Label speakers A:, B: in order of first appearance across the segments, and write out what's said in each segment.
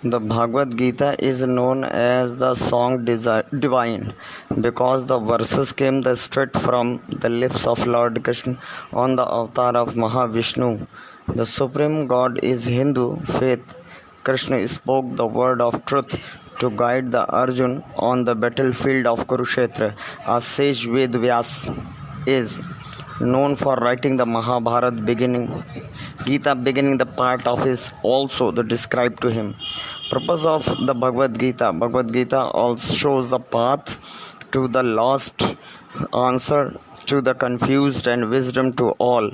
A: The Bhagavad Gita is known as the song divine because the verses came straight from the lips of Lord Krishna on the avatar of Mahavishnu. The supreme god is Hindu faith. Krishna spoke the word of truth to guide the Arjun on the battlefield of Kurukshetra. A sage Ved Vyas is known for writing the Mahabharata beginning Gita beginning the part of is also the described to him. Purpose of the Bhagavad Gita also shows the path to the lost, answer to the confused, and wisdom to all.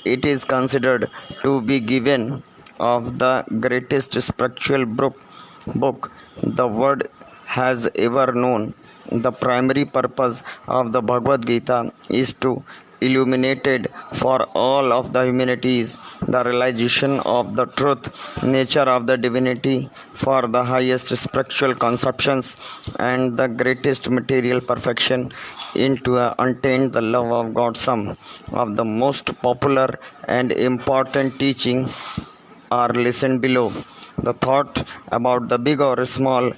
A: It is considered to be given of the greatest spiritual book the world has ever known. The primary purpose of the Bhagavad Gita is to illuminated for all of the humanities the realization of the truth nature of the divinity for the highest spiritual conceptions and the greatest material perfection into untainted the love of God. Some of the most popular and important teaching are listened below. The thought about the big or small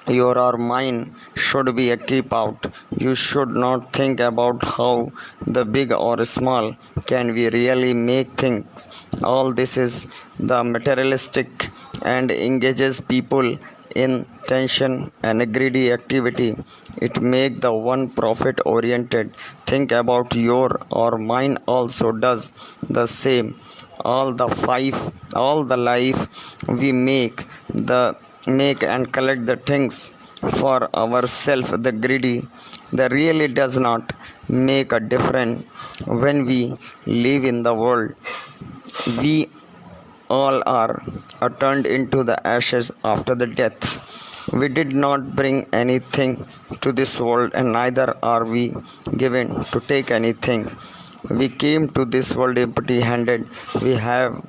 A: your or mine should be a keep out. You should not think about how the big or small can we really make things. All this is the materialistic and engages people in tension and greedy activity. It make the one profit oriented. Think about your or mine also does the same. All the life we make and collect the things for ourselves the greedy that really does not make a difference when we live in the world we all are turned into the ashes after the death. We did not bring anything to this world and neither are we given to take anything. We came to this world empty handed. We have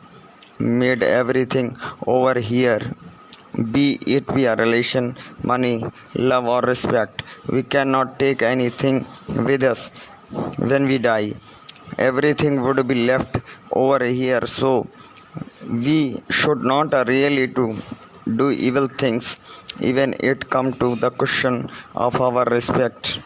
A: made everything over here, be it via relation, money, love, or respect. We cannot take anything with us when we die. Everything would be left over here, so we should not really to do evil things, even it come to the question of our respect,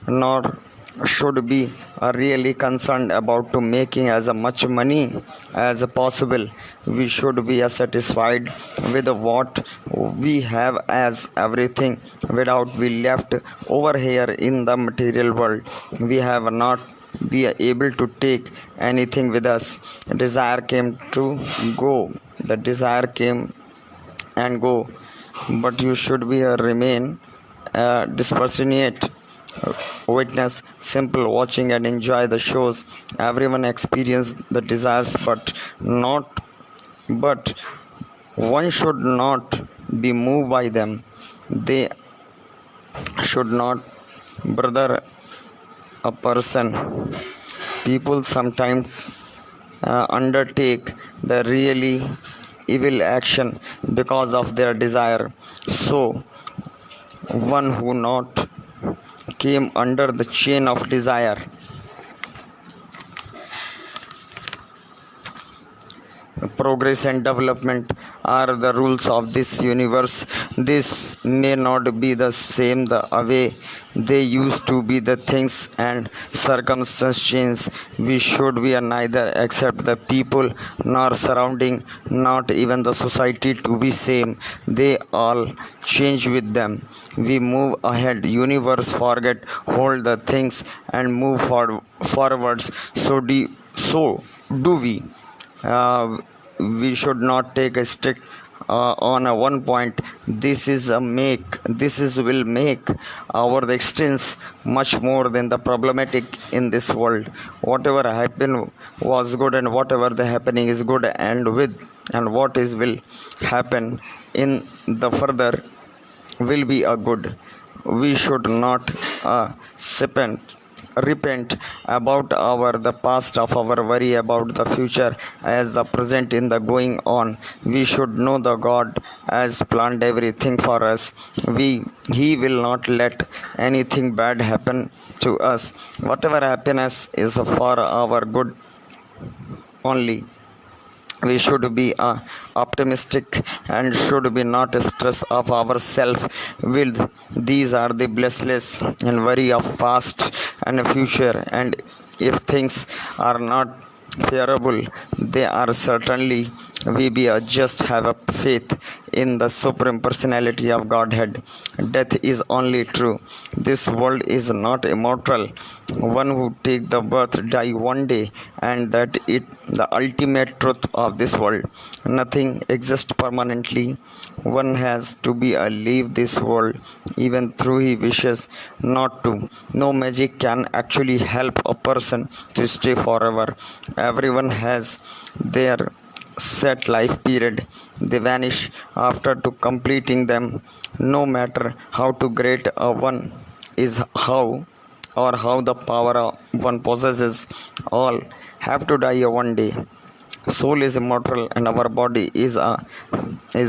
A: nor should be really concerned about to making as much money as possible. We should be satisfied with what we have as everything without we left over here in the material world. We have not be able to take anything with us. Desire came to go. The desire came and go, but you should be remain dispassionate witness, simple watching and enjoy the shows. Everyone experience the desires, but one should not be moved by them. They should not brother a person. People sometimes undertake the really evil action because of their desire. So one who not came under the chain of desire progress and development are the rules of this universe. This may not be the same the way they used to be. The things and circumstances change. We should be neither accept the people nor surrounding, not even the society to be same. They all change with them. We move ahead. Universe forget, hold the things and move forwards. So do we. We should not take a stick on a one point. This is will make our existence much more than the problematic in this world. Whatever happened was good and whatever the happening is good and what is will happen in the further will be a good. We should not repent about the past of our worry about the future as the present in the going on. We should know the God has planned everything for us. He will not let anything bad happen to us. Whatever happiness is for our good only. we should be optimistic and should be not stress of our self will. These are the blessless and worry of past and future, and if things are not favorable, they are certainly we be just have a faith in the supreme personality of Godhead. Death is only true. This world is not immortal. One who take the birth die one day, and that it the ultimate truth of this world. Nothing exists permanently. One has to be a leave this world even through he wishes not to. No magic can actually help a person to stay forever. Everyone has their set life period. They vanish after to completing them. No matter how to great a one is, how or how the power one possesses, all have to die one day. Soul is immortal and our body is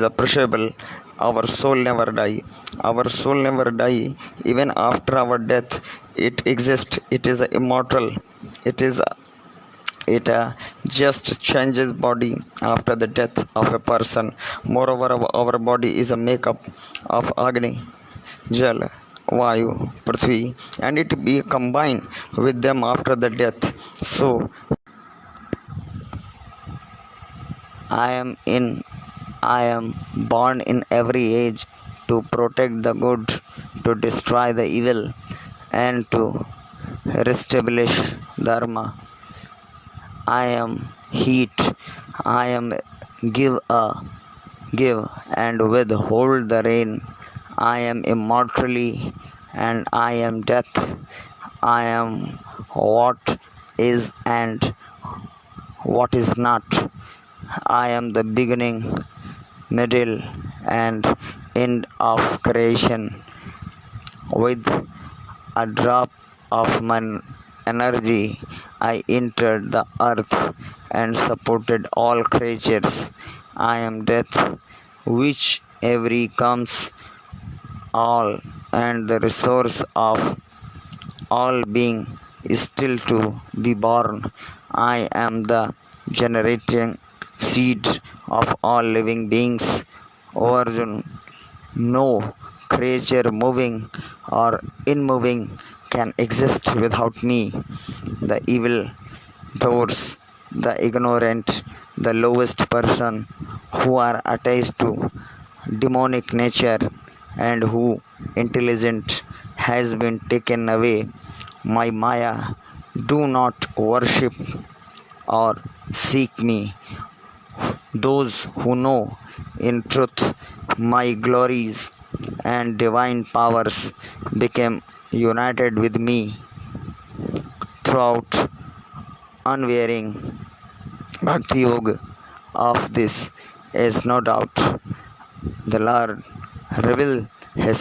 A: appreciable. Our soul never die. Our soul never die. Even after our death, it exists. It is immortal. It is it just changes body after the death of a person. Moreover, our body is a makeup of Agni, Jal, Vayu, Prithvi, and it be combined with them after the death. So I am in I am born in every age to protect the good, to destroy the evil, and to reestablish dharma. I am heat. I am give and withhold the rain. I am immortally and I am death. I am what is and what is not. I am the beginning, middle, and end of creation. With a drop of my energy, I entered the earth and supported all creatures. I am death, which every comes all, and the resource of all being is still to be born. I am the generating seed of all living beings. Origin, no creature moving or unmoving can exist without me. The evil those, the ignorant, the lowest person who are attached to demonic nature and who intelligent has been taken away. My Maya, do not worship or seek me. Those who know in truth my glories and divine powers became united with me throughout unwearying bhakti yoga. Of this is no doubt. The Lord revealed his